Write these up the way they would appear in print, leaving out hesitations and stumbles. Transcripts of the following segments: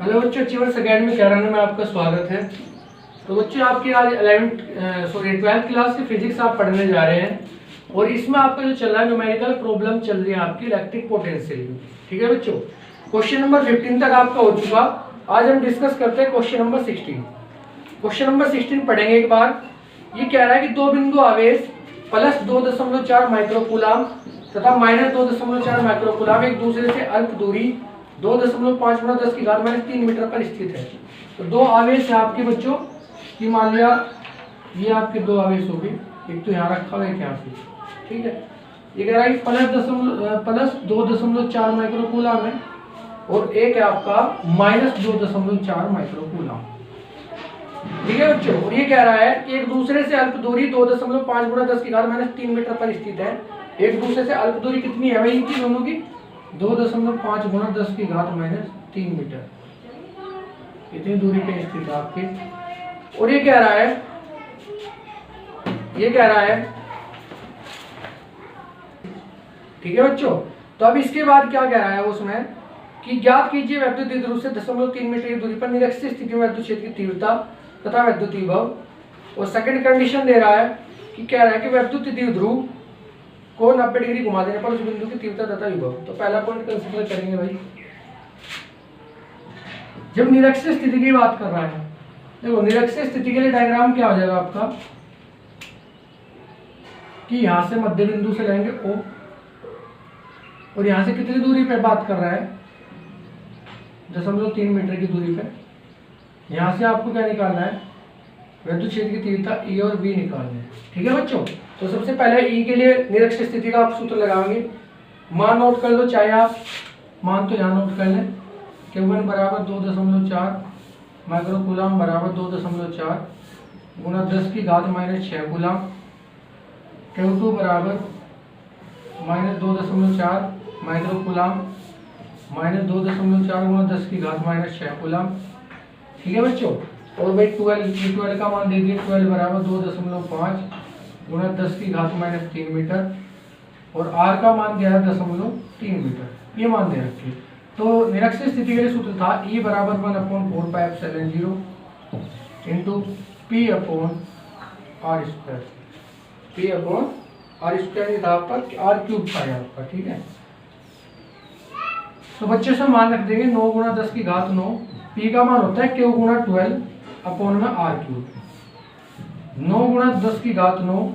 Hello बच्चों, achievers academy Kairana में आपका स्वागत है। तो बच्चों, आपकी आज 12th क्लास की फिजिक्स आप पढ़ने जा रहे हैं और इसमें आपका जो चल रहा है न्यूमेरिकल प्रॉब्लम चल रही है आपकी इलेक्ट्रिक पोटेंशियल की। ठीक है बच्चों, क्वेश्चन नंबर 15 तक आपका हो चुका। आज हम डिस्कस करते हैं क्वेश्चन नंबर 16। क्वेश्चन नंबर 16 पढ़ेंगे एक बार। ये कह रहा है कि दो बिंदु आवेश प्लस 2.4 माइक्रोकूलम तथा माइनस 2.4 माइक्रोकूलम एक दूसरे से अल्प दूरी 2.5 गुना 10 की घात माइनस 3 मीटर पर स्थित है। तो दो आवेश है आपके बच्चों की, मान लिया ये आपके दो आवेश हो गए, एक तो यहाँ रखा हुआ है, एक यहाँ से। ठीक है, ये कह रहा है प्लस 2.4 माइक्रोकूलम है और एक है आपका माइनस 2.4 माइक्रोकूलम। ठीक है बच्चों, और ये कह रहा है कि एक दूसरे से अल्प दूरी 2.5 गुना 10 की घात माइनस 3 मीटर पर स्थित है। एक दूसरे से अल्प दूरी कितनी है भाई इनकी दोनों की? 2.5 गुना 10 की घात माइनस 3 मीटर, इतनी दूरी पे स्थित है आपके। और ये कह रहा है ठीक है बच्चों। तो अब इसके बाद क्या कह रहा है उसमें कि ज्ञात कीजिए वैद्युत ध्रुव से 0.3 मीटर की दूरी पर निरक्षीय स्थिति में विद्युत क्षेत्र की तीव्रता तथा विद्युत विभव। और सेकंड कंडीशन दे रहा है कि कह रहा है कि वैद्युत ध्रुव को 90 डिग्री घुमा देने पर उस बिंदु की तीव्रता तथा विभव। तो पहला पॉइंट कंसीडर करेंगे भाई, जब निरक्षीय स्थिति की बात कर रहा है। देखो, निरक्षीय स्थिति के लिए डायग्राम क्या हो जाएगा आपका कि यहां से मध्य बिंदु से लेंगे O और यहां से कितनी दूरी पे बात कर रहा है? 0.3 मीटर की दूरी पे। यहां से आपको क्या निकालना है? विद्युत क्षेत्र की तीव्रता E और B निकालना है। ठीक है बच्चों, तो सबसे पहले E के लिए निरक्षीय स्थिति का आप सूत्र लगाएंगे। मान नोट कर लो, चाहे आप मान तो यहाँ नोट कर लें। Q1 बराबर 2.4 माइक्रोकूलम बराबर 2.4 गुना 10 की घात माइनस 6 कूलम। Q2 बराबर माइनस 2.4 माइक्रोकूलम माइनस 2.4 गुना 10 की घात माइनस 6 कूलम। ठीक है बच्चों, और भाई 12 का मान दे दिए। 12 बराबर 2.5 गुना 10 की घात माइनस 3 मीटर और R का मान दिया है 0.3 मीटर, ये मान दे रखिए। तो निरक्षीय स्थिति के लिए सूत्र था E बराबर 1/4πε0 into P upon R square. P upon R square था आपका, R क्यूब था आपका। ठीक है, तो बच्चे से मान रख देंगे 9 गुना 10 की घात 9। P का मान होता है Q गुना 12 अपॉन में R क्यूब। 9 गुना 10 की घात 9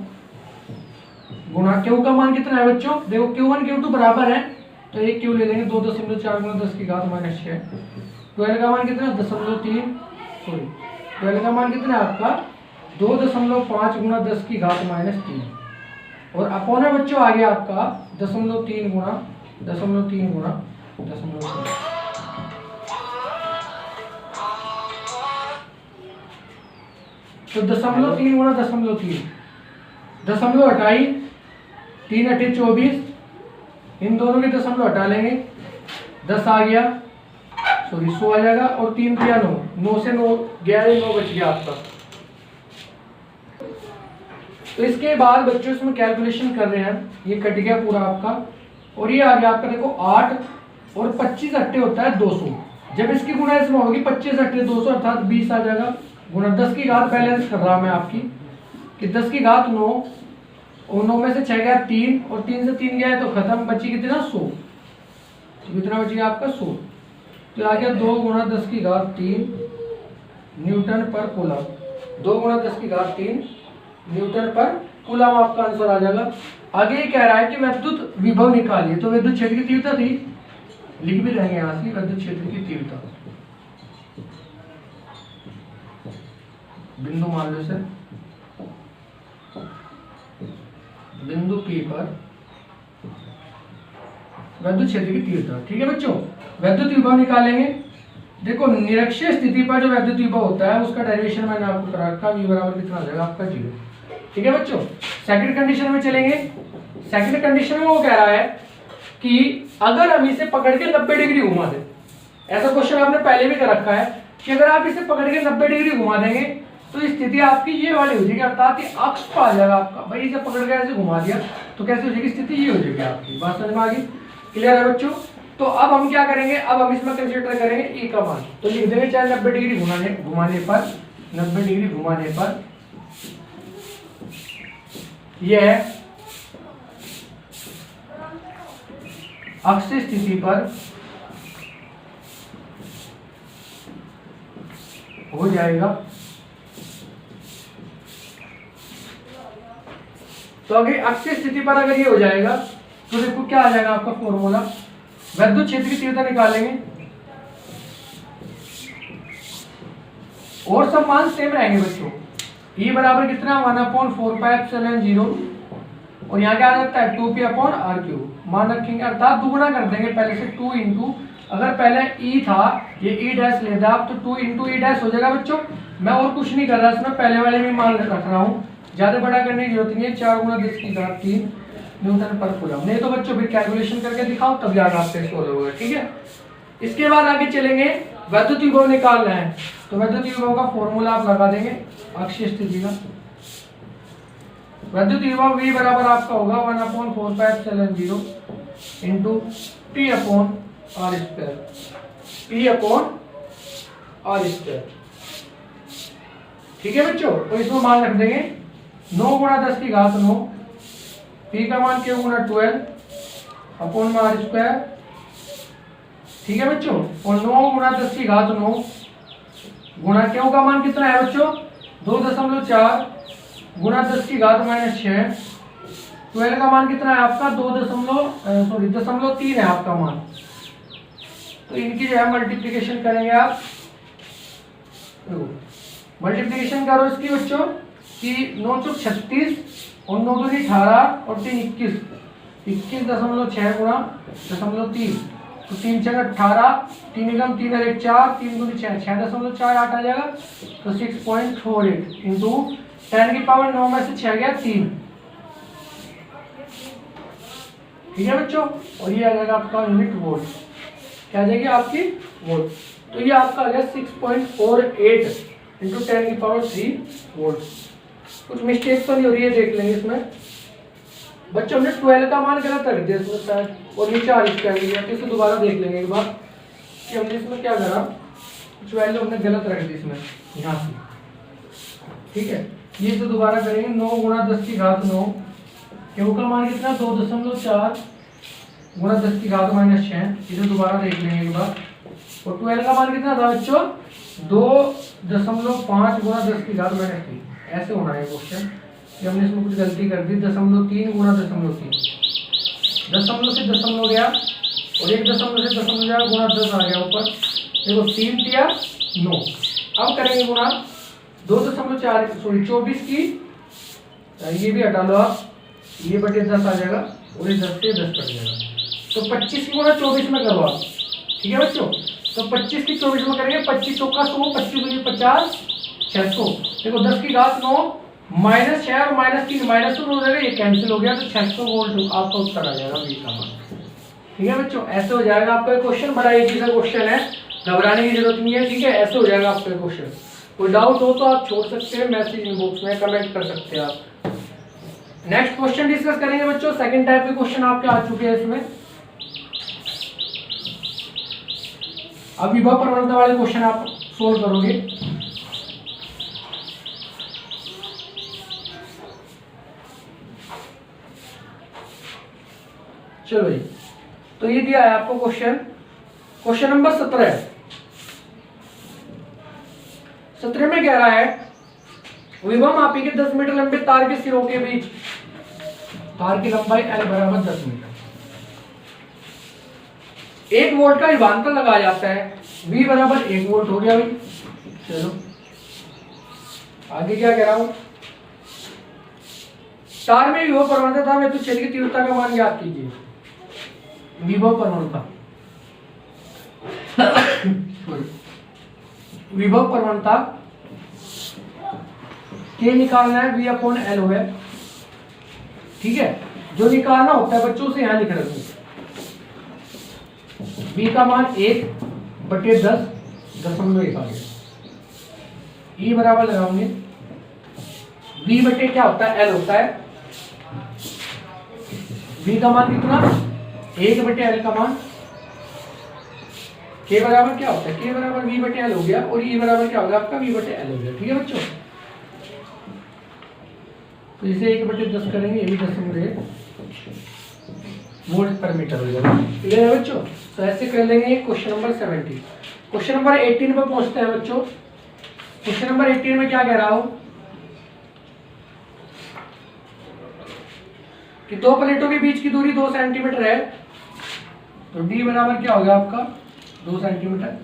गुना Q का मान कितना है बच्चों? देखो, Q1 Q2 बराबर है तो एक Q ले लेंगे, 2.4 गुना 10 की घात माइनस 6। 12 का मान कितना? 12 का मान कितना है आपका? 2.5 गुना 10 की घात माइनस 3 और अपॉन है बच्चों आ गया आपका 0.3 गुना 0.3। तो 0.3 गुना 0.3, दशमलव हटाई, 3 8 24, इन दोनों के दशमलव हटा लेंगे, 10 आ गया, सॉरी 100 आ जाएगा और 3 दिया 9, 9 से 9 11, 9 बच गया आपका। तो इसके बाद बच्चों इसमें कैलकुलेशन कर रहे हैं, ये कट गया पूरा आपका और ये आ गया आपका। देखो 8 और 25 अट्ठे होता है 200। जब इसकी गुणा इसमें होगी 25 अट्ठे 200 अर्थात 20 आ जाएगा गुना 10 की घात। बैलेंस कर रहा मैं आपकी कि 10 की घात 9 और 9 में से 6 गया 3 और 3 से 3 गया है तो खत्म, बची कितना? 100। तो कितना बच गया आपका? 100। तो आ गया 2 गुना 10 की घात 3 न्यूटन पर कूलम। 2 गुना 10 की घात 3 न्यूटन पर कूलम आपका आंसर आ जाएगा। आगे ये कह रहा है कि विद्युत विभव निकालिए। तो विद्युत क्षेत्र की तीव्रता थी, लिख भी देंगे यहाँ से, विद्युत क्षेत्र की तीव्रता बिंदु मान लो सर, बिंदु P पर विद्युत क्षेत्र की तीव्रता। ठीक है बच्चों, विद्युत विभव निकालेंगे। देखो, निरक्षीय स्थिति पर जो विद्युत विभव होता है उसका डेरिवेशन मैंने आपको करा रखा, V बराबर कितना आ जाएगा आपका 0। ठीक है बच्चों, सेकंड कंडीशन में चलेंगे। सेकंड कंडीशन में वो कह रहा है कि अगर हम इसे पकड़ के 90 डिग्री घुमा दें, ऐसा क्वेश्चन आपने पहले भी कर रखा है कि अगर आप इसे पकड़ के 90 डिग्री घुमा देंगे तो स्थिति आपकी ये वाली हो जाएगी, अर्थात ये अक्ष पर आ जाएगा आपका। भाई इसे पकड़ के ऐसे घुमा दिया तो कैसे हो जाएगी स्थिति? ये हो जाएगी आपकी। बात समझ में आ गई? क्लियर है बच्चों? तो अब हम क्या करेंगे, अब हम इसमें कंसीडर करेंगे ई का मान। तो लिख देंगे चाहे 90 डिग्री घुमाने पर 90 डिग्री घुमाने पर यह अक्ष स्थिति पर हो जाएगा। तो अगर अक्ष स्थिति पर अगर ये हो जाएगा तो देखो क्या आ जाएगा आपका फॉर्मूला, विद्युत क्षेत्र की तीव्रता निकालेंगे और सब मान सेम रहेंगे बच्चों। E बराबर कितना 1/4πε0 और यहाँ क्या आ जाता है 2p/r³ मान रखेंगे, अर्थात दुगुना कर देंगे पहले से 2 इंटू, अगर पहले E था ये E डैश लेता आप तो 2 इंटू E डैश हो जाएगा बच्चों। मैं और कुछ नहीं कर रहा इसमें, पहले वाले में मान रख रहा हूँ, ज्यादा बड़ा करने की जरूरत नहीं है। 4 × 10⁻³ न्यूटन पर कूलम। नहीं तो बच्चों फिर कैलकुलेशन करके दिखाओ तब जाकर आपसे सोल्व होगा, ठीक है। इसके बाद आगे चलेंगे, वैद्युत विभव निकालना है तो वैद्युत विभव का फॉर्मूला आप लगा देंगे अक्षीय स्थिति का। वैद्युत विभव V बराबर आपका होगा 1/4πε0 इंटू P/r²। P/r², ठीक है बच्चों। तो इसमें मान रख देंगे 9 × 10⁻9, P का मान Q × 12/r², ठीक है बच्चों। और 9 × 10⁻9 गुणा Q का मान कितना है बच्चों 2.4 गुणा 10⁻⁻6, 12 का मान कितना है आपका 0.3 है आपका मान। तो इनकी जो है मल्टीप्लिकेशन करेंगे आप, मल्टीप्लिकेशन करो इसकी बच्चों कि 9 × 36 और 9 × 18 और 3 × 21.6 गुणा 0.3, तो 3 × 18, 3 × 3 = 4, 3 × 6 6.48 आ जाएगा। तो 6.48 इंटू 10⁻⁹ में से 6 गया 3, ठीक है बच्चों। और ये आ जाएगा आपका यूनिट वोल्ट, क्या आ जाएगी आपकी वोल्ट। तो ये आपका आ गया 6.48 इंटू 10⁻³ वोल्ट। कुछ मिस्टेक तो नहीं हो रही है, देख लेंगे इसमें बच्चों। हमने 12 का मान गलत रख दिया इसमें शायद, और नीचे R² लिया, तो इसे दोबारा देख लेंगे एक बार कि हमने इसमें क्या करा। 12 हमने गलत रख दी इसमें यहाँ से, ठीक है। ये तो दोबारा करेंगे 9 × 10⁻9, Q का मान कितना 2.4 गुणा 10⁻⁻6, इसे दोबारा देख लेंगे एक बार। और 12 का मान कितना था बच्चों 2.5 गुणा 10⁻⁻3, ऐसे होना है क्वेश्चन। ये हमने इसमें कुछ गलती कर दी, 0.3 गुणा 0.3, दशमलव से दशमलव गया और एक दशमलव से दशमलव गया गुणा 10 आ गया ऊपर, देखो 3 × 9। अब करेंगे गुणा 24 की, ये भी हटा लो आप, ये बटे 10 आ जाएगा और ये 10 से 10 कट जाएगा। तो 25 की गुणा 24 में करो आप, ठीक है बच्चों। तो 25 की 24 में करेंगे, 25 चौका 100, 25 दूनी 50, 600। देखो 10⁻9 -6 और -3 -2 हो जाएगा, ये कैंसिल हो गया, तो 600 वोल्ट आपका उत्तर आ जाएगा V का मान, ठीक है बच्चों। ऐसे हो जाएगा आपका क्वेश्चन, बड़ा इजी सा क्वेश्चन है, घबराने की जरूरत नहीं है, ठीक है। ऐसे हो जाएगा आपका क्वेश्चन। कोई डाउट हो तो आप छोड़ सकते हैं मैसेज इनबॉक्स में, कमेंट कर सकते हैं आप। नेक्स्ट क्वेश्चन डिस्कस करेंगे बच्चों। सेकंड टाइप के क्वेश्चन आपके आ चुके हैं इसमें। अब विभव प्रवणता वाले क्वेश्चन आप सोल्व करोगे। चलो भाई, तो ये दिया है आपको क्वेश्चन नंबर 17। 17 में कह रहा है विभव मापी के 10 मीटर लंबे तार के सिरों के बीच तार की लंबाई L बराबर 10 मीटर, 1 वोल्ट का विभवांतर लगाया जाता है, V बराबर 1 वोल्ट हो गया भाई। चलो आगे क्या कह रहा हूं, तार में विभव प्रवणता था, मैं तो क्षेत्र की तीव्रता का मान ज्ञात कीजिए। विभव प्रवणता विभव प्रवणता के निकालना है, V/L हो है, ठीक है। जो निकालना होता है बच्चों से यहां लिख रहे हैं, V का मान 1/10.1 आ गया। E बराबर लगाओगे, V बटे क्या होता है L होता है, V का मान कितना 1/L का मान के बराबर क्या होता है, के बराबर वी बटे एल हो गया, और ई बराबर क्या होगा आपका वी बटे एल हो गया। ठीक है बच्चों, तो इसे 1/10 करेंगे, ये भी 10 वोल्ट पर मीटर हो जाएगा। क्लियर है बच्चों? तो ऐसे कर लेंगे क्वेश्चन नंबर 70। क्वेश्चन नंबर 18 पर पहुंचते हैं बच्चों। क्वेश्चन नंबर 18 में क्या कह रहा हूं कि दो प्लेटों के बीच की दूरी 2 सेंटीमीटर है, तो डी बराबर क्या होगा आपका 2 सेंटीमीटर।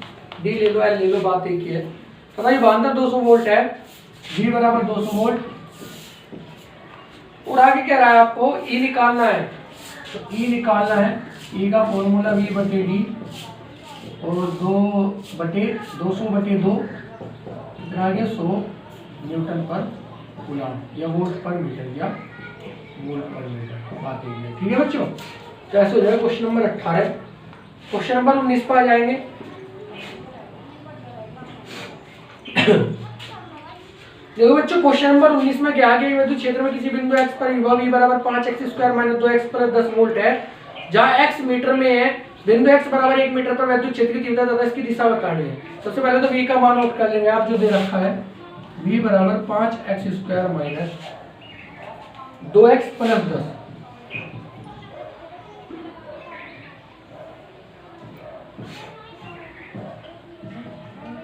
डी ले लो, एल ले लो, बात एक ही है। तो भाई बांधर 200 वोल्ट है, वी बराबर 200 वोल्ट। और आगे कह रहा है आपको ई निकालना है, तो ई निकालना है। ई का फॉर्मूला वी बटे डी और 200/2 कितना आ गया 100 न्यूटन पर कूलम या वोल्ट पर मीटर या वोल्ट पर मीटर, बात एक है। ठीक है बच्चों, तो ऐसे हो जाएगा क्वेश्चन नंबर 18। क्वेश्चन नंबर 19 पर आ जाएंगे। देखो बच्चों, क्वेश्चन नंबर 19 में क्या है, वैद्युत क्षेत्र में किसी बिंदु x पर विभव E बराबर 5x² - 2x + 10 वोल्ट है, जहां x मीटर में है। बिंदु x बराबर 1 मीटर पर वैद्युत क्षेत्र की तीव्रता तथा इसकी दिशा बतानी है। सबसे पहले तो v का मान नोट कर लेंगे आप, जो दे रखा है v बराबर 5x² - 2x + 10।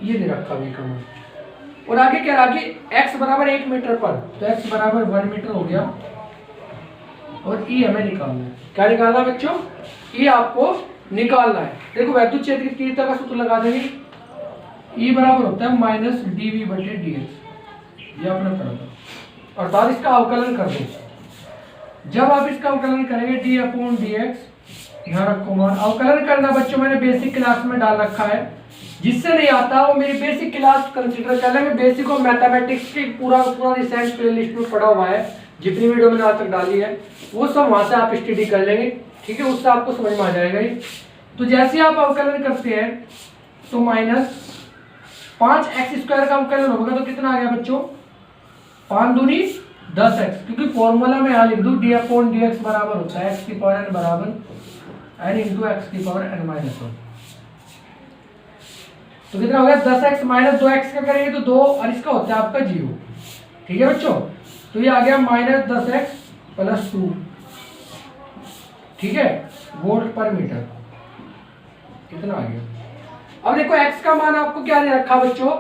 ये दे रखा v का मान, और आगे क्या रहा कि x बराबर 1 मीटर पर, तो x बराबर 1 मीटर हो गया, और E हमें निकालना है। क्या निकालना है बच्चों? E आपको निकालना है। देखो वैद्युत क्षेत्र की तीव्रता का सूत्र लगा देंगे, E बराबर होता है -dv/dx। ये आपने पढ़ा था, अर्थात इसका अवकलन कर दो। जब आप इसका अवकलन करेंगे d/dx, ध्यान रखो मान अवकलन करना बच्चों मैंने बेसिक क्लास में डाल रखा है। जिससे नहीं आता वो मेरी बेसिक क्लास कंसीडर कर लेंगे। बेसिक ऑफ मैथमेटिक्स की पूरा रिसेंट प्लेलिस्ट में पड़ा हुआ है, जितनी वीडियो मैंने आज तक डाली है वो सब वहां से आप स्टडी कर लेंगे। ठीक है, उससे आपको समझ में आ जाएगा ये। तो जैसे आप अवकलन करते हैं तो -5x² का अवकलन होगा, तो कितना आ गया बच्चों 5 दूनी 10x, क्योंकि फॉर्मूला में यहाँ लिख दूं d/dx बराबर होता है x⁴ बराबर n × x⁴n-1। तो कितना हो गया 10x - 2x का करेंगे तो 2, और इसका होता है आपका 0। ठीक है बच्चों, तो ये आ गया -10x + 2, ठीक है, वोल्ट पर मीटर। कितना आ गया? अब देखो x का मान आपको क्या दे रखा बच्चों,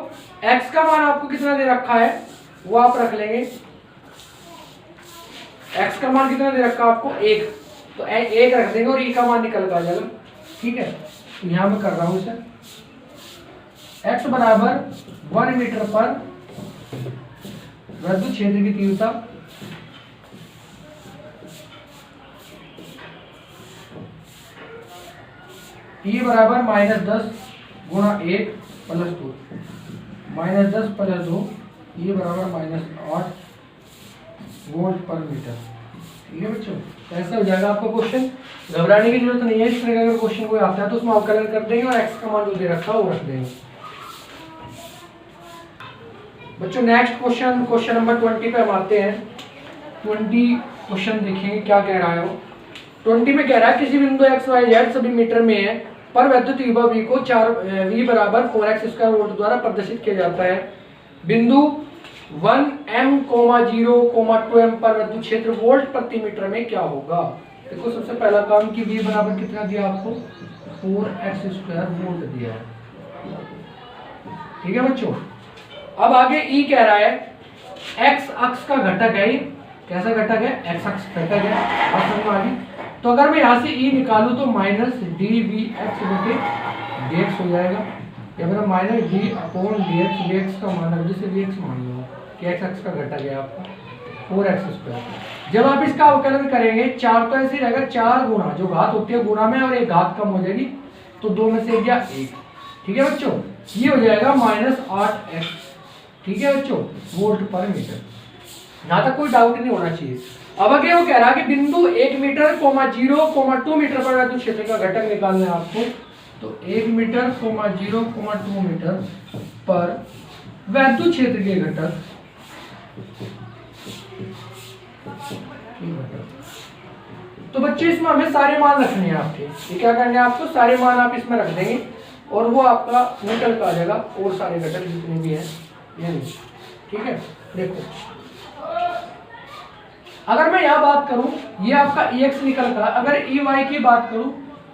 x का मान आपको कितना दे रखा है वो आप रख लेंगे। x का मान कितना दे रखा आपको 1, तो 1 रख देंगे और e का मान निकल आ जाएगा। ठीक है, तो यहां मैं कर रहा हूं इसे, x बराबर 1 मीटर पर वैद्युत क्षेत्र की तीव्रता E बराबर -10 × 1 + 2, -10 + 2, E बराबर -8 वोल्ट पर मीटर। ठीक है बच्चों, ऐसा हो जाएगा आपको क्वेश्चन। घबराने की जरूरत नहीं है, इस तरह का अगर क्वेश्चन कोई आता है तो उसमें अवकलन कर देंगे और x का मान जो दे रखा है वो रख देंगे। बच्चों नेक्स्ट क्वेश्चन नंबर 20 पे हम आते हैं। 20 क्वेश्चन देखेंगे क्या कह रहा है वो। 20 में कह रहा है किसी बिंदु x y z सभी मीटर में है पर वैद्युत विभव v को v बराबर 4x² वोल्ट द्वारा प्रदर्शित किया जाता है। बिंदु 1m, 0, 2m पर वैद्युत क्षेत्र वोल्ट प्रति मीटर में क्या होगा। देखो सबसे पहला काम कि v बराबर कितना दिया आपको 4x² वोल्ट दिया है। ठीक है बच्चों, अब आगे E कह रहा है x अक्ष का घटक है, कैसा घटक है, x अक्ष घटक है। और समझ में आ गई। तो अगर मैं यहाँ से E निकालूं तो -dvx/dx हो जाएगा, या फिर -d/dx, dx का मान जैसे dx मान लो कि x अक्ष का घटक है आपका 4x²। जब आप इसका अवकलन करेंगे 4 तो ऐसे ही रहेगा, 4 गुना जो घात होती है गुना में और एक घात कम हो जाएगी, तो 2 में से गया 1। ठीक है बच्चों, ये हो जाएगा -8x। ठीक है बच्चों, वोल्ट पर मीटर। यहाँ तक कोई डाउट नहीं होना चाहिए। अब आगे वो कह रहा है कि बिंदु 1 मीटर, 0, 2 मीटर पर वैद्युत क्षेत्र का घटक निकालना है आपको। तो 1 मीटर, 0, 2 मीटर पर वैद्युत क्षेत्र के घटक तो बच्चे इसमें हमें सारे मान रखने हैं आपके। ये क्या करना है आपको, सारे मान आप इसमें रख देंगे। और वो आपका निकल का आ जाएगा और सारे घटक जितने भी हैं यानी, ठीक है। देखो अगर मैं यहाँ बात करूं, ये आपका EX निकल का, अगर EY की बात करूं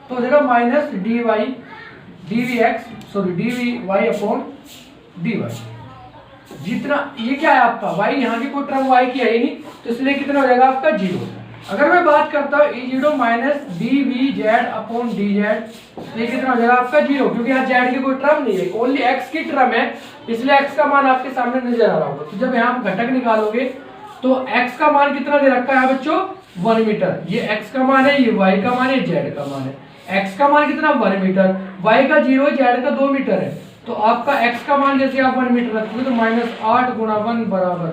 तो हो जाएगा minus DY DVX sorry DVY upon DY। जितना ये क्या है आपका y, यहाँ की कोई टर्म y की है ही नहीं, तो इसलिए कितना हो जाएगा आपका 0। अगर मैं बात करता हूँ E0 minus DVZ upon DZ, तो ये कितना हो जाएगा आपका 0, क्योंकि यहाँ z की कोई टर्म नहीं है, ओनली x की टर्म है, इसलिए x का मान आपके सामने नजर आ रहा होगा। तो जब यहाँ आप घटक निकालोगे तो x का मान कितना दे रखा है बच्चों 1 मीटर, ये x का मान है, ये y का मान है, z का मान है। x का मान कितना 1 मीटर, y का 0 है, z का 2 मीटर है, तो आपका x का मान जैसे आप 1 मीटर रखोगे तो माइनस 8 गुना 1 बराबर,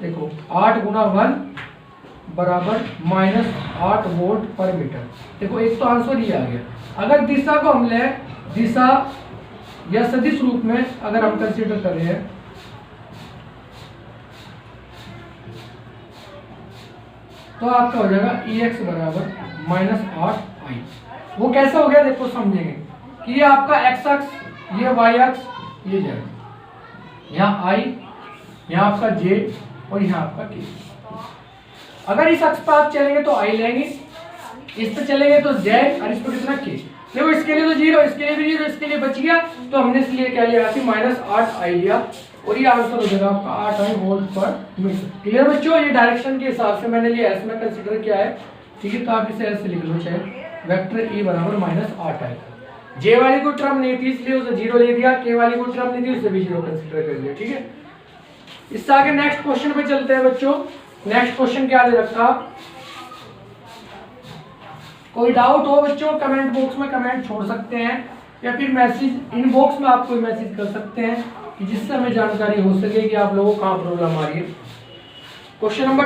देखो 8 गुना 1 बराबर माइनस 8 वोल्ट पर मीटर। देखो एक तो आंसर ये आ गया। अगर दिशा को हम लें, दिशा या सदिश रूप में अगर हम कंसीडर कर रहे हैं तो आपका हो जाएगा EX बराबर माइनस 8I। वो कैसे हो गया देखो समझेंगे कि ये आपका x अक्ष, ये y अक्ष, ये z, यहाँ I, यहाँ आपका j और यहाँ आपका k। अगर इस अक्ष पर आप चलेंगे तो I लेंगे, इस पे चलेंगे तो z और इस पर कितना k। देखो इसके लिए तो 0, इसके लिए भी 0, इसके लिए बच गया, तो हमने इसलिए क्या लिया कि माइनस 8I लिया और ये आंसर हो जाएगा आपका 8I वोल्ट पर मीटर। क्लियर बच्चों, ये डायरेक्शन के हिसाब से मैंने लिया, इसमें कंसीडर किया है, ठीक है। तो आप इसे ऐसे लिख लो, चाहे वेक्टर E बराबर माइनस 8I। जे वाली को टर्म नहीं थी इसलिए उसे 0 ले दिया, के वाली को टर्म नहीं थी उसे भी 0 कंसीडर कर लिया, ठीक है। इससे आगे नेक्स्ट क्वेश्चन पे चलते हैं बच्चों। नेक्स्ट क्वेश्चन क्या दे रखा, कोई डाउट हो बच्चों कमेंट बॉक्स में कमेंट छोड़ सकते हैं, या फिर मैसेज इनबॉक्स में आप कोई मैसेज कर सकते हैं कि जिससे हमें जानकारी हो सके कि आप लोगों को कहाँ प्रॉब्लम आ रही है। क्वेश्चन नंबर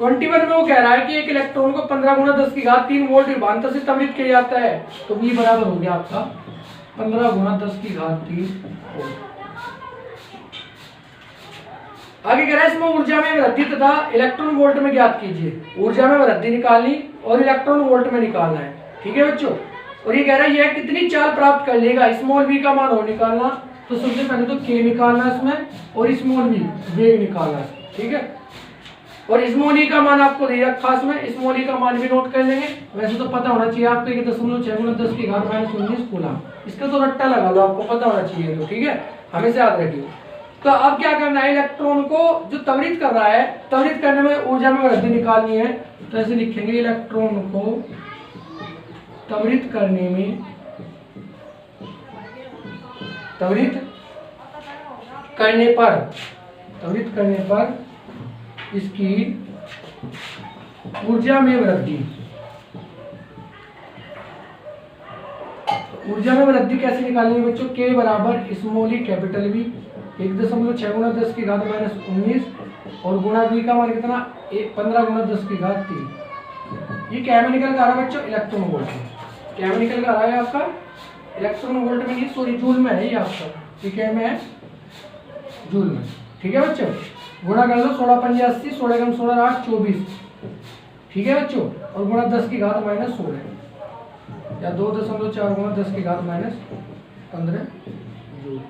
21 में वो कह रहा है कि एक इलेक्ट्रॉन को 15 गुना 10 की घात 3 वोल्ट विभवांतर से त्वरित किया जाता है, तो V बराबर हो गया आपका 15 गुना 10 की घात 3 वोल्ट। आगे कह रहा है इसमें ऊर्जा में वृद्धि तथा इलेक्ट्रॉन वोल्ट में ज्ञात कीजिए। ऊर्जा में वृद्धि निकालनी और इलेक्ट्रॉन वोल्ट में निकालना है, ठीक है बच्चों। और ये कह रहा है यह कितनी चाल प्राप्त कर लेगा, स्मॉल v का मान हो निकालना, तो सबसे पहले तो k निकालना इसमें और स्मॉल v वेग निकालना, ठीक है। और स्मॉल e का मान आपको दे रखा इसमें, स्मॉल e का मान भी नोट कर लेंगे। वैसे तो पता होना चाहिए आपको 1.6 गुना 10 की घात माइनस 19 कूलम, इसका तो रट्टा लगा लो, आपको पता होना चाहिए, तो ठीक है, हमेशा याद रखिए। तो अब क्या करना है, इलेक्ट्रॉन को जो त्वरित कर रहा है, त्वरित करने में ऊर्जा में वृद्धि निकालनी है, तो ऐसे लिखेंगे इलेक्ट्रॉन को त्वरित करने में, त्वरित करने पर इसकी ऊर्जा में वृद्धि। ऊर्जा में वृद्धि कैसे निकालेंगे बच्चों, k बराबर स्मॉल ई कैपिटल V 1.6 गुना 10 की घात माइनस 19 और गुणा V का मान कितना 15 गुना 10 की घात 3। ये क्या में निकल कर आ रहा है बच्चों, इलेक्ट्रॉन वोल्ट में। क्या में निकल कर आ रहा है आपका, इलेक्ट्रॉन वोल्ट में नहीं, सॉरी जूल में है ये आपका, ठीक है, में है जूल में, ठीक है बच्चों। गुणा कर लो 16 5 80, 16 कम 16 8 24, ठीक है बच्चों, और गुणा 10 की घात माइनस 16 या 2.4 गुणा 10 की घात माइनस 15 जूल।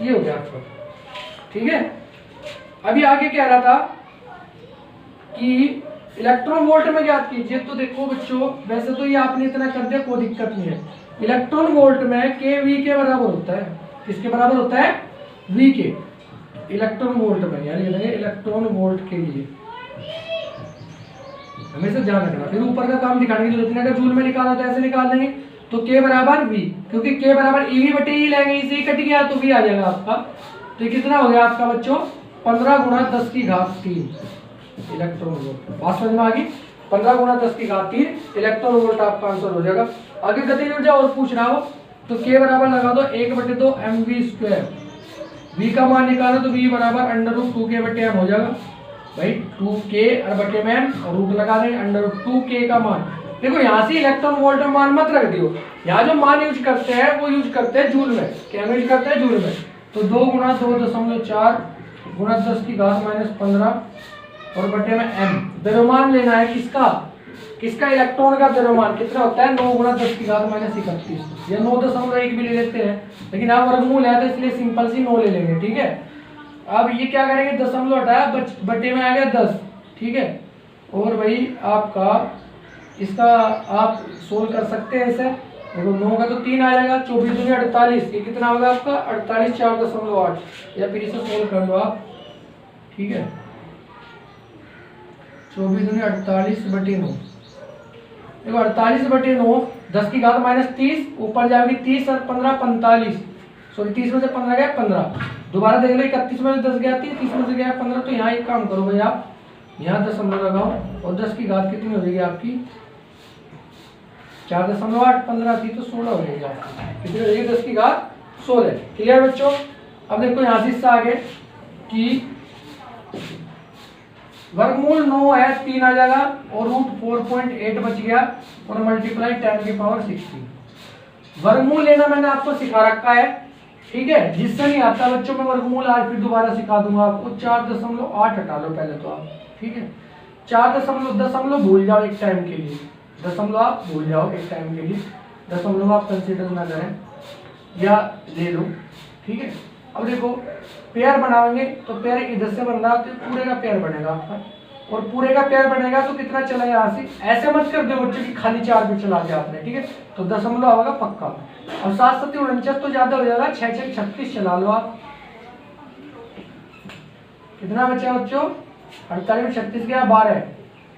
ये हो गया आपका, ठीक है। अभी आगे कह रहा था कि इलेक्ट्रॉन वोल्ट में ज्ञात कीजिए। तो देखो बच्चों, वैसे तो ये आपने इतना कर दिया, कोई दिक्कत नहीं है। इलेक्ट्रॉन वोल्ट में के वी के बराबर होता है, किसके बराबर होता है, वी के। इलेक्ट्रॉन वोल्ट में यानी इलेक्ट्रॉन वोल्ट के लिए हमेशा ध्यान रखना। फिर ऊपर का काम दिखाने की जरूरत नहीं, अगर जूल में निकालना तो ऐसे निकाल लेंगे, तो के बराबर वी, क्योंकि के बराबर ईवी बटे ई लेंगे, इसे कट गया तो वी आ जाएगा आपका। तो कितना हो गया आपका बच्चों, 15 गुना 10 की घात 3 इलेक्ट्रॉन वोल्ट। बात समझ में आ गई, 15 गुना 10 की घात 3 इलेक्ट्रॉन वोल्ट आपका आंसर हो जाएगा। आगे गति ऊर्जा और पूछ रहा हो तो के बराबर लगा दो 1/2 mv²। v का मान निकालो तो v बराबर √2k/m हो जाएगा भाई, 2k और बटे में और रूट लगा दें, √2k का मान। देखो यहाँ से इलेक्ट्रॉन वोल्ट में मान मत रख दियो, यहाँ जो मान यूज करते हैं वो यूज करते हैं जूल में। क्या यूज करते हैं, जूल में। तो 2 गुणा 2.4 गुणा 10 की घात माइनस 15 और बटे में m। द्रव्यमान लेना है किसका, किसका इलेक्ट्रॉन का द्रव्यमान कितना होता है 9 × 10⁻31 या 9.1 भी ले लेते हैं, लेकिन आप वर्गमूल है तो इसलिए सिंपल सी 9 ले लेंगे। ठीक है, अब ये क्या करेंगे, दशमलव हटाया बटे में आ गया 10। ठीक है, और वही आपका इसका आप सोल्व कर सकते हैं इसे। देखो 9 का तो 3 आ जाएगा, 24 दूनी 48, ये कितना होगा आपका 48 4.8, या फिर इसे सोल्व कर लो आप। ठीक है, 24 दूनी 48 बटे 9, देखो 48 बटे 9 10⁻−30, ऊपर जाएगी 30 और 15 45, सॉरी 30 में से 15 गया 15, दोबारा देख लो 31 में से 10 गया 30 में से गया 15, तो यहाँ एक काम करो भाई आप यहाँ दशमलव लगाओ और 10 की घात कितनी हो जाएगी आपकी 4.8, 15 थी तो 16 हो जाएगी आपकी, कितनी हो जाएगी 10 की घात 16। क्लियर बच्चों। अब देखो यहाँ से इससे आगे कि वर्गमूल 9 है 3 आ जाएगा और √4.8 बच गया और मल्टीप्लाई 10⁻60। वर्गमूल लेना मैंने आपको सिखा रखा है। ठीक है, जिससे नहीं आता बच्चों मैं वर्गमूल आज फिर दोबारा सिखा दूंगा आपको। 4.8 हटा लो पहले तो आप। ठीक है, 4 भूल जाओ एक टाइम के लिए, दशमलव आप भूल जाओ एक टाइम के लिए, दशमलव आप कंसीडर ना करें या ले लो। ठीक है, अब देखो पेयर बनाएंगे तो पेयर इधर से बन रहा है तो पूरे का पेयर बनेगा आपका, और पूरे का पेयर बनेगा तो कितना चला यहाँ से, ऐसे मत कर दो बच्चों की खाली 4 पे चला दिया आपने। ठीक है, तो दशमलव आएगा पक्का, और 7 7 49 तो ज्यादा हो जाएगा, 6 6 36 चला लो आप। कितना बचा बच्चों 48 में 36 गया 12,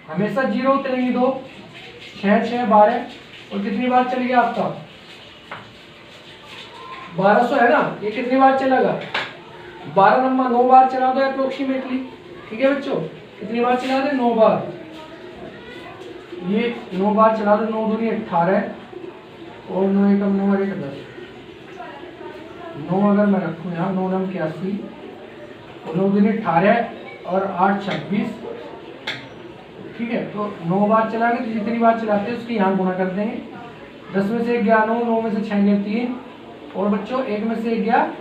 हमेशा 0 उतरेंगी 2, 6 6 12, और कितनी बार चल गया आपका 1200 है ना, ये कितनी बार चलेगा 12 नंबर 9 बार चला दो अप्रोक्सीमेटली। ठीक है बच्चों, कितनी बार चला दे 9 बार, ये 9 बार चला दो, 9 दूनी 18 और 9 एकम 9 और 1 10, 9 अगर मैं रखूँ यहाँ 9 9 81 और 9 दूनी 18 और 8 26। ठीक है, तो 9 बार चलाएंगे तो जितनी बार चलाते हैं उसकी यहाँ गुणा कर देंगे। 10 में से 1 गया 9, 9 में से 6 गया 3, और बच्चों 1 में से 1 गया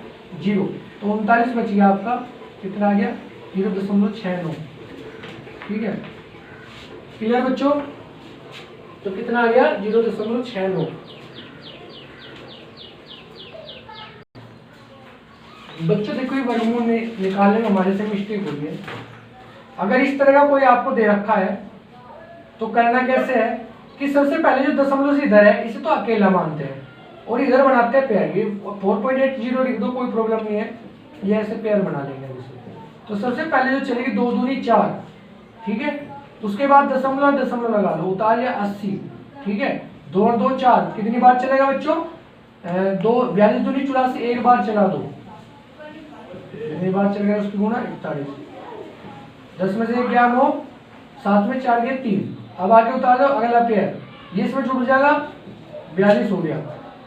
0, तो 39 बच गया आपका, कितना आ गया 0.69। ठीक है, क्लियर बच्चों, तो कितना आ गया 0.69। बच्चों देखो ये वर्गमूल निकालने में हमारे से मिस्टेक हुई है। अगर इस तरह का कोई आपको दे रखा है तो करना कैसे है कि सबसे पहले जो दशमलव से इधर है इसे तो अकेला मानते हैं और इधर बनाते हैं पेयर। ये 4.80 लिख दो, कोई प्रॉब्लम नहीं है, ये ऐसे पेयर बना लेंगे इसे। तो सबसे पहले जो चलेगी 2 दूनी 4, ठीक है, उसके बाद दशमलव दशमलव लगा लो, उतार लिया 80। ठीक है, 2 और 2 4, कितनी बार चलेगा बच्चों 2, 42 दूनी 84, एक बार चला दो, कितनी बार चलेगा उसकी गुणा 41। 10 में से 1 गया 9, 7 में 4 गया 3, अब आगे उतार दो अगला पेयर, ये इसमें जुड़ जाएगा 42 हो गया,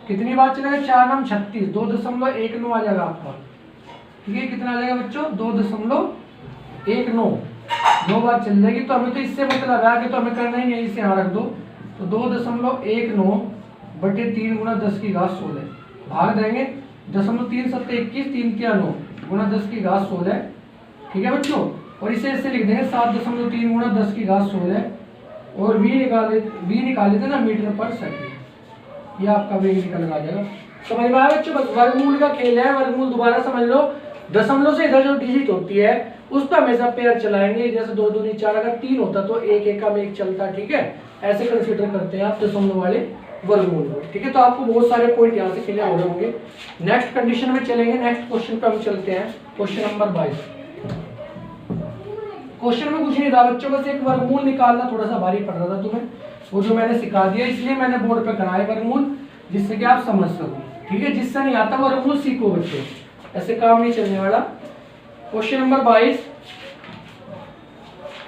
कितनी बार चलेगा 4 9 36, 2.19 आ जाएगा आपका। ठीक है, कितना आ जाएगा बच्चों 2.19, 9 बार चल जाएगी। तो हमें तो इससे मतलब है, आगे तो हमें करना ही नहीं, इसे यहाँ रख दो, तो 2.19 बटे 3 गुणा 10 की घात 16, भाग देंगे 0.3 7 21, 3 क्या 9 गुणा 10 की घात 16। ठीक है बच्चों, और इसे ऐसे लिख देंगे 7.3 गुणा 10 की घात 16, और v निकाल लेते ना मीटर पर सेकंड, ये आपका वेग निकल आ जाएगा। समझ में आया बच्चों, बस वर्गमूल का खेल है। वर्गमूल दोबारा समझ लो, दशमलव से इधर जो डिजिट होती है उस पर हमेशा पेयर चलाएंगे, जैसे 2 दूनी 4, अगर 3 होता तो 1 1 का 1 चलता। ठीक है, ऐसे कंसीडर करते हैं आप दशमलव वाले वर्गमूल को। ठीक है, तो आपको बहुत सारे पॉइंट यहाँ से क्लियर हो रहे होंगे। नेक्स्ट कंडीशन में चलेंगे, नेक्स्ट क्वेश्चन पे हम चलते हैं, क्वेश्चन नंबर 22। क्वेश्चन में कुछ नहीं था बच्चों, बस एक वर्गमूल निकालना थोड़ा सा भारी पड़ रहा था तुम्हें, वो जो मैंने सिखा दिया, इसलिए मैंने बोर्ड पे कराया वर्गमूल, जिससे कि आप समझ सको। ठीक है, जिससे नहीं आता वर्गमूल सीखो बच्चों, ऐसे काम नहीं चलने वाला। क्वेश्चन नंबर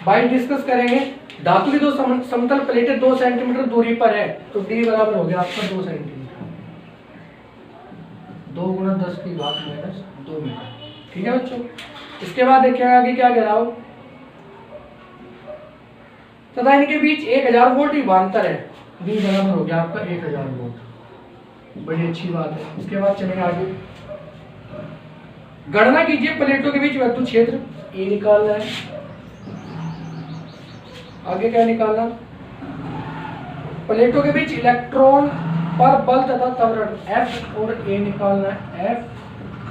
22 डिस्कस करेंगे। धातु की 2 समतल प्लेटें 2 सेंटीमीटर दूरी पर है, तो d बराबर हो गया आपका 2 सेंटीमीटर, 2 गुणा 10 की घात -2 मीटर। ठीक है बच्चों, इसके बाद देखिएगा आगे क्या कह रहा हूं, तथा इनके बीच 1000 वोल्ट विभवांतर है, d बराबर हो गया आपका 1000 वोल्ट। बड़ी अच्छी बात है। इसके बाद चलेंगे आगे, गणना कीजिए प्लेटों के बीच विद्युत क्षेत्र, E निकालना है। आगे क्या निकालना, प्लेटों के बीच इलेक्ट्रॉन पर बल तथा त्वरण F और A निकालना है, F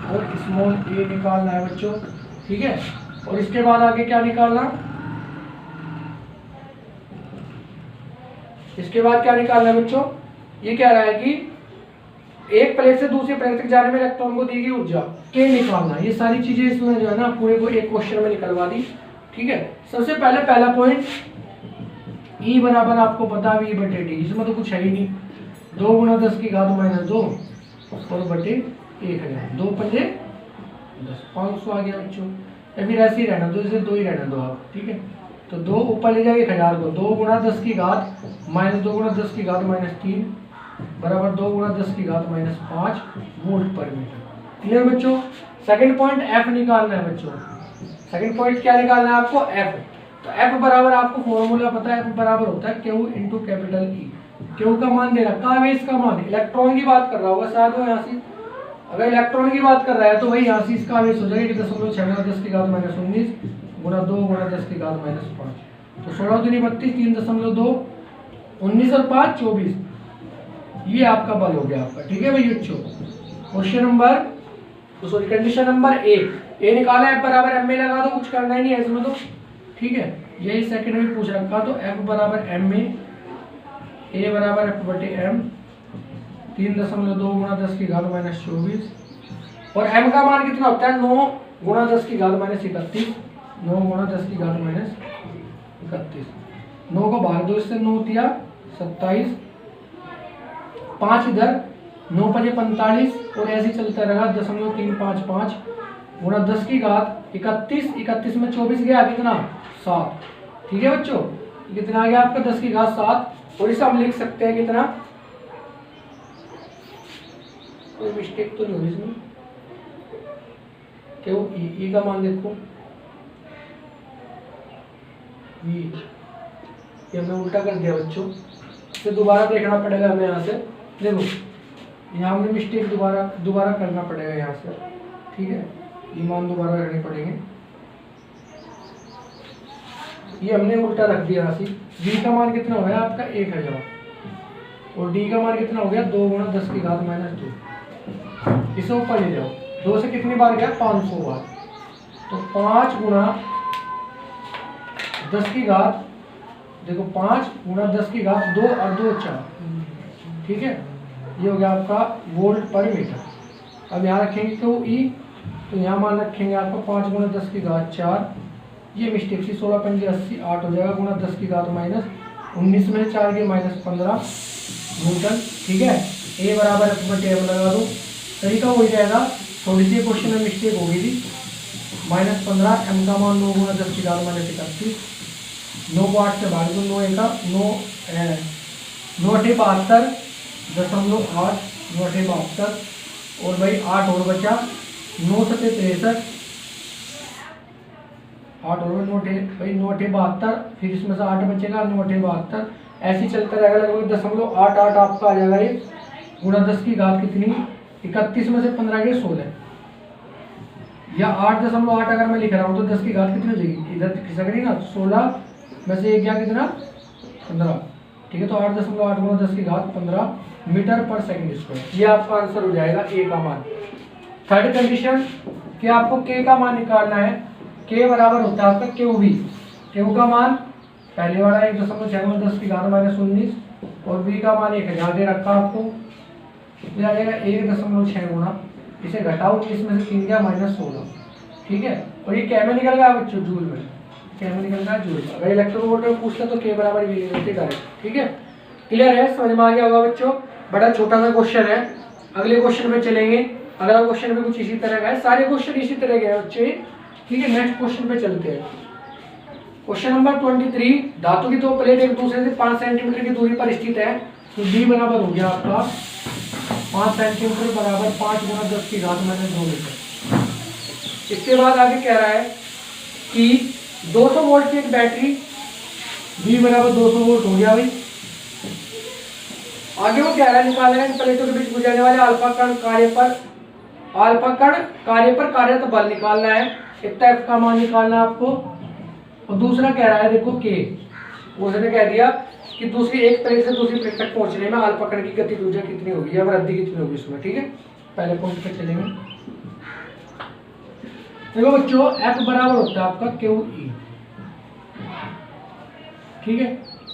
और स्मॉल a निकालना है बच्चों, ठीक है। और इसके बाद आगे क्या निकालना, इसके बाद क्या निकालना है बच्चों, ये कह रहा है कि एक प्लेट से दूसरी प्लेट तक जाने में इलेक्ट्रॉन को दी गई ऊर्जा के निकालना। ये सारी चीजें इसमें जो है ना पूरे को एक क्वेश्चन में निकलवा दी, ठीक है। सबसे पहले पहला पॉइंट E बराबर आपको पता V बटे टी, इसमें तो कुछ है ही नहीं, 2 गुणा 10 की घात माइनस 2 और बटे 1000, 2 पंजे 10, 500 आ गया बच्चों। या फिर ऐसे ही रहना दो, इसे 2 ही रहना दो आप, ठीक है। तो 2 ऊपर ले जाए 1000 को, 2 गुणा 10 की घात माइनस 2 गुणा 10 की घात माइनस 3 बराबर 2 गुणा 10 की घात माइनस 5 वोल्ट पर मीटर। क्लियर बच्चों। सेकंड पॉइंट F निकालना है बच्चों, सेकंड पॉइंट क्या निकालना है आपको, F। तो F बराबर आपको फॉर्मूला पता है, F बराबर होता है Q into capital E। Q का मान दे रखा है, इसका मान इलेक्ट्रॉन की बात कर रहा होगा शायद वो यहाँ से, अगर इलेक्ट्रॉन की बात कर रहा है तो वही यहाँ से इसका आवेश हो जाएगा 0.6 गुणा 10 की घात माइनस 19 गुणा 2 गुणा 10 की घात माइनस 5, तो 16 दूनी 32, 3.2, 19 और 5 24, ये आपका बल हो गया आपका, ठीक है भाई बच्चों। Question number sorry condition number A निकाला है, बराबर एम में लगा दो, कुछ करना ही नहीं है इसमें तो, ठीक है। यही सेकंड में पूछ रखा, तो F बराबर एम में, ए बराबर F बटे एम, 3.2 गुणा 10 की घात माइनस 24 और m का मान कितना होता है 9 गुणा 10 की घात माइनस 31, 9 गुणा 10 की घात माइनस 31, 9 को भाग दो इससे, 9 दिया 27, 5 इधर, 9 5 45 और ऐसे चलता रहेगा 0.355 गुणा 10 की घात 31, 31 में 24 गया कितना 7, ठीक है बच्चों। कितना आ गया आपका 10 की घात 7, और इसे हम लिख सकते हैं कितना, कोई मिस्टेक तो नहीं होगी इसमें, क्यों ई का मान देखो, ये हमने उल्टा कर दिया बच्चों, इसे दोबारा देखना पड़ेगा हमें यहाँ से, देखो यहाँ हमने मिस्टेक दोबारा करना पड़ेगा यहाँ से, ठीक है। ये मान दोबारा रखने पड़ेंगे, ये हमने उल्टा रख दिया यहाँ से। बी का मान कितना हो गया आपका 1000 और डी का मान कितना हो गया 2 गुणा 10 की घात माइनस 2, इसे ऊपर ले जाओ, 2 से कितनी बार गया 500 बार, तो 5 गुणा 10 की घात, देखो 5 गुणा 10 की घात 2 और 2 4, ठीक है। ये हो गया आपका वोल्ट पर मीटर। अब यहाँ रखेंगे क्यों ई, तो यहाँ मान रखेंगे आपका 5 गुणा 10 की घात 4, ये मिस्टेक सी 16 पंजे 80 8 हो जाएगा गुणा 10 की घात माइनस 19 में 4 के माइनस 15 न्यूटन, ठीक है। ए बराबर टेबल लगा दो, तरीका हो जाएगा, थोड़ी सी क्वेश्चन में मिस्टेक होगी थी, माइनस 15, एम का मान 9 गुणा 10 की घात माइनस 31, 9 को 8 से भाग दो, 9 एका 9 9 72.8 9 और भाई 8 और बचा 9 7 63, 8 और 9 भाई 9 72, फिर इसमें से 8 बचेगा 9 72, ऐसे ही चलता रहेगा, लगभग 0.88 आपका आ जाएगा ये, गुणा 10 की घात कितनी 31 में से 15 के 16, या 8.8 अगर मैं लिख रहा हूँ तो 10 की घात कितनी हो जाएगी, इधर खिसक रही ना, 16 में से एक गया कितना 15, ठीक है। तो 8.8 गुणा 10 की घात 15 मीटर पर सेकंड स्क्वायर, ये आपका आंसर हो जाएगा ए का मान। थर्ड कंडीशन कि आपको के का मान निकालना है, के बराबर होता है आपका क्यू वी, क्यू का मान पहले वाला 1.6 गुणा 10 की घात माइनस 19 और वी का मान 1000 दे रखा आपको, ये आ जाएगा 1.6 गुणा, इसे घटाओ, इसमें से 3 गया माइनस 16, ठीक है। और ये क्या में निकल गया बच्चों, जूल में, क्या में निकल गया जूल। अगर इलेक्ट्रॉन वोल्ट में पूछता तो के बराबर वी डायरेक्ट, ठीक है। क्लियर है, समझ में आ गया होगा बच्चों, बड़ा छोटा सा क्वेश्चन है। अगले क्वेश्चन में चलेंगे, अगला क्वेश्चन में कुछ इसी तरह का है, सारे क्वेश्चन इसी तरह के हैं बच्चे, ठीक है। नेक्स्ट क्वेश्चन पे चलते हैं। क्वेश्चन नंबर 23, धातु की दो प्लेट एक दूसरे से 5 सेंटीमीटर की दूरी पर स्थित है, तो डी बराबर हो गया आपका 5 सेंटीमीटर बराबर 5 गुणा 10 की घात माइनस 2 मीटर। इसके बाद आगे कह रहा है कि 200 वोल्ट की एक बैटरी, वी बराबर 200 वोल्ट हो गया भाई। आगे वो कह रहा है निकालना है प्लेटों के बीच गुजरने वाले अल्फा कण कार्य पर कार्यरत बल निकालना है, एक एफ का मान निकालना है आपको, और दूसरा कह रहा है देखो के, उसने कह दिया कि दूसरी एक तरीके से दूसरी प्लेट तक पहुंचने में अल्फा कण की गति ऊर्जा कितनी होगी या वृद्धि कितनी होगी उसमें। ठीक है, पहले पॉइंट पे चलेंगे। देखो बच्चों F बराबर होता है आपका QE, ठीक है,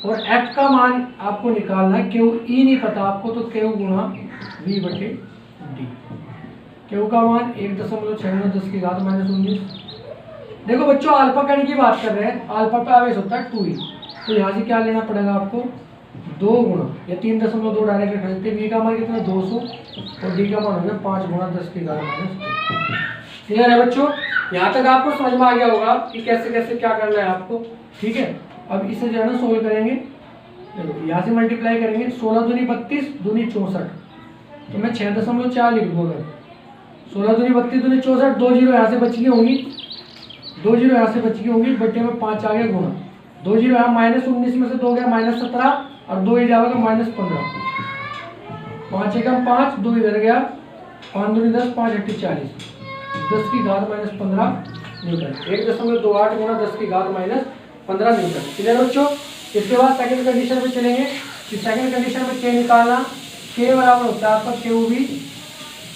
और F का मान आपको निकालना है। QE नहीं पता आपको तो Q गुणा V बटे D। Q का मान 1.6 की घात -19। देखो बच्चों अल्फा कण की बात कर रहे हैं, अल्फा पे आवेश होता है 2e, तो यहाँ से क्या लेना पड़ेगा आपको 2 गुणा या 3.2 डायरेक्ट रख सकते हैं। V का मान कितना 200 और D का मान हो गया 5 गुणा 10 की घात -2। क्लियर है बच्चों, यहाँ तक आपको समझ में आ गया होगा कि कैसे कैसे क्या करना है आपको। ठीक है, अब इसे जो है ना सोल्व करेंगे। देखो यहाँ से मल्टीप्लाई करेंगे, 16 दूनी 32 दूनी 64, तो मैं 6.4 लिख दूँ। अगर 16 दूनी 32 दूनी 64, 2 जीरो यहाँ से बच गई होंगी, 2 जीरो यहाँ से बच गई होंगी, बट्टे में 5 आ गया गुणा, 2 जीरो यहाँ -19 में से 2 गया -17 और 2 ही जाएगा -15, 5 एकम 5, 2 इधर गया, 5 दूनी 10, 5 अट्ठी 40, 10 की घात -15 न्यूटन, 1.28 गुणा 10 की घात -15 न्यूटन। क्लियर बच्चों, इसके बाद सेकंड कंडीशन पे चलेंगे कि सेकंड कंडीशन में K निकालना। K बराबर होता है आपका QV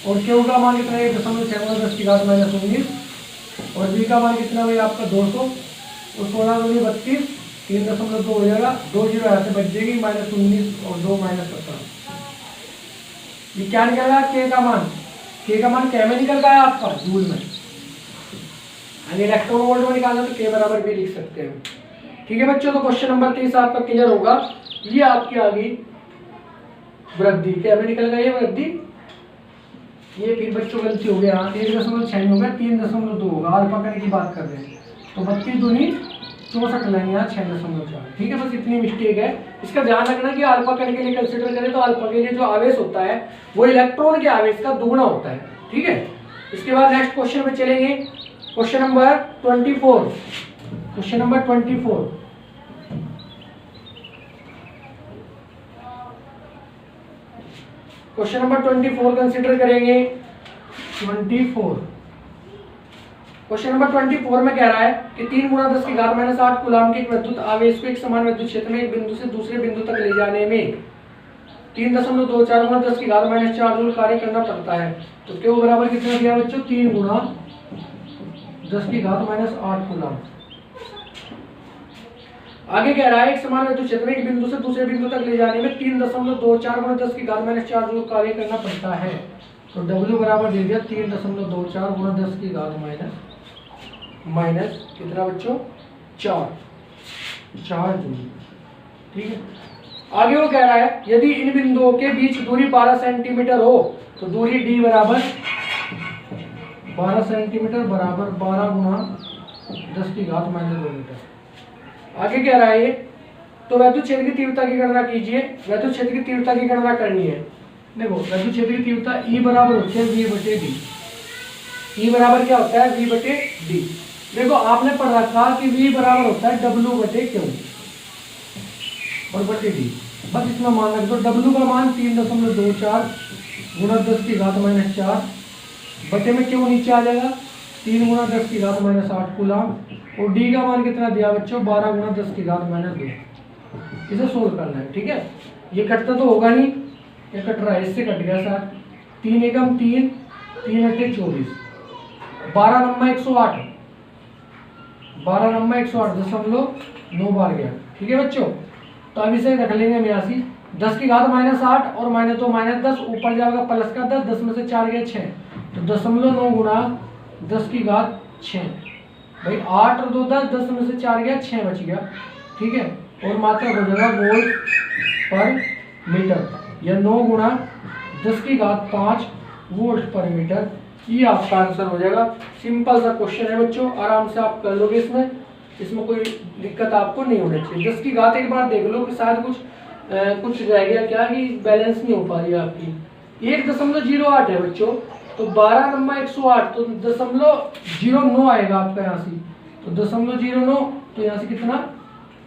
और Q का मान कितना है 1.6 गुणा 10 की घात -19 और V का मान कितना है आपका 200 और 16 दूनी 32, 3.2 हो जाएगा, 2 जीरो यहाँ से बच जाएगी, -19 और 2 -17। ये क्या निकलेगा K का मान? K का मान क्या में निकल गया आपका जूल में, यानी इलेक्ट्रॉन वोल्ट में निकालना तो K बराबर भी लिख सकते हैं। ठीक है बच्चों, तो क्वेश्चन नंबर 30 आपका क्लियर होगा। ये आपकी आ गई वृद्धि, क्या में निकल गया ये वृद्धि। ये फिर बच्चों गलती हो गया, 1.6 हो गया, 3.2 होगा, अल्फा कण की बात कर रहे हैं तो 32 दूनी 64 लेंगे यहाँ 6.4। ठीक है, बस इतनी मिस्टेक है, इसका ध्यान रखना कि अल्फा कण के लिए कंसीडर करें तो अल्फा के लिए जो आवेश होता है वो इलेक्ट्रॉन के आवेश का दुगुना होता है। ठीक है, इसके बाद नेक्स्ट क्वेश्चन पे चलेंगे, question number 24। Question number 24, question number 24 consider करेंगे। 24 क्वेश्चन नंबर 24 में कह रहा है कि 3 गुणा 10 की घात -8 कूलाम के एक विद्युत आवेश को एक समान विद्युत क्षेत्र में एक बिंदु से दूसरे बिंदु तक ले जाने में 3.24 गुणा 10 की घात -4 जूल कार्य करना पड़ता है। तो Q बराबर कितना दिया बच्चों 3 गुणा 10 की घात -8 कूलाम। आगे कह रहा है एक समान विद्युत क्षेत्र में एक बिंदु से दूसरे बिंदु तक ले जाने में 3.24 गुणा 10 की घात -4 जूल कार्य करना पड़ता है। तो W बराबर दे दिया 3.24 गुणा 10 की घात माइनस कितना बच्चों 4 जूल। ठीक है, आगे वो कह रहा है यदि इन बिंदुओं के बीच दूरी 12 सेंटीमीटर हो तो दूरी D बराबर 12 सेंटीमीटर बराबर 12 गुणा 10 की घात -2 मीटर। आगे कह रहा है ये तो वैद्युत क्षेत्र की तीव्रता की गणना कीजिए। वैद्युत क्षेत्र की तीव्रता की गणना करनी है। देखो वैद्युत क्षेत्र की तीव्रता E बराबर होती है V बटे D। E बराबर क्या होता है V बटे D। देखो आपने पढ़ रखा कि V बराबर होता है W बटे Q और बटे D, बस इतना मान रख दो। W का मान 3.24 गुणा 10 की घात -4 बटे में Q नीचे आ जाएगा 3 गुणा 10 की घात -8 कूलाम और D का मान कितना दिया बच्चों 12 गुणा 10 की घात -2। इसे सोल्व करना है। ठीक है, ये कटता तो होगा नहीं, ये कट रहा है, इससे कट गया सर 3 एकम 3, 3 अट्ठे 24, 12 नंबर 108, 12 नंबर 108.9 बार गया। ठीक है बच्चों, तो अब इसे रख लेंगे 82, 10 की घात -8 और -2 -10, ऊपर जाएगा प्लस का 10, 10 में से 4 गया 6, तो 0.9 गुणा 10 की घात 6। भाई 8 और 2 10, 10 में से 4 गया 6 बच गया। ठीक है, और मात्रक हो जाएगा वोल्ट पर मीटर या 9 गुणा 10 की घात 5 वोल्ट पर मीटर। ये आपका आंसर हो जाएगा। सिंपल सा क्वेश्चन है बच्चों, आराम से आप कर लोगे इसमें कोई दिक्कत आपको नहीं होनी चाहिए। 10 की घात एक बार देख लो कि शायद कुछ रह गया क्या कि बैलेंस नहीं हो पा रही है आपकी। 1.08 है बच्चों, तो 12 नंबर 108 तो 0.09 आएगा आपका यहाँ से, तो 0.09 तो यहाँ से कितना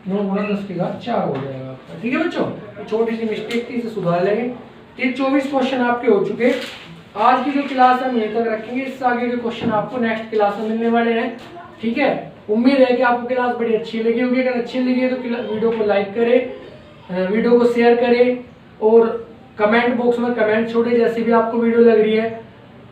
9 गुणा 10 की घात 4 हो जाएगा आपका। ठीक है बच्चों, छोटी सी मिस्टेक थी, इसे सुधार लेंगे। ये 24 क्वेश्चन आपके हो चुके। आज की जो क्लास है हम यहीं तक रखेंगे, इससे आगे के क्वेश्चन आपको नेक्स्ट क्लास में मिलने वाले हैं। ठीक है। उम्मीद है कि आपको क्लास बड़ी अच्छी लगी होगी। अगर अच्छी लगी है तो वीडियो को लाइक करें, वीडियो को शेयर करें और कमेंट बॉक्स में कमेंट छोड़े जैसी भी आपको वीडियो लग रही है।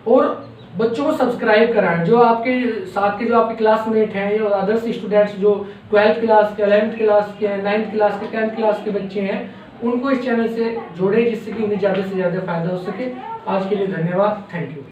और बच्चों को सब्सक्राइब कराएं, जो आपके साथ के जो आपके क्लासमेट हैं या अदर्स स्टूडेंट्स जो 12th क्लास के, 11th क्लास के, 9th क्लास के, 10th क्लास के बच्चे हैं, उनको इस चैनल से जोड़ें जिससे कि उन्हें ज़्यादा से ज़्यादा फायदा हो सके। आज के लिए धन्यवाद, थैंक यू।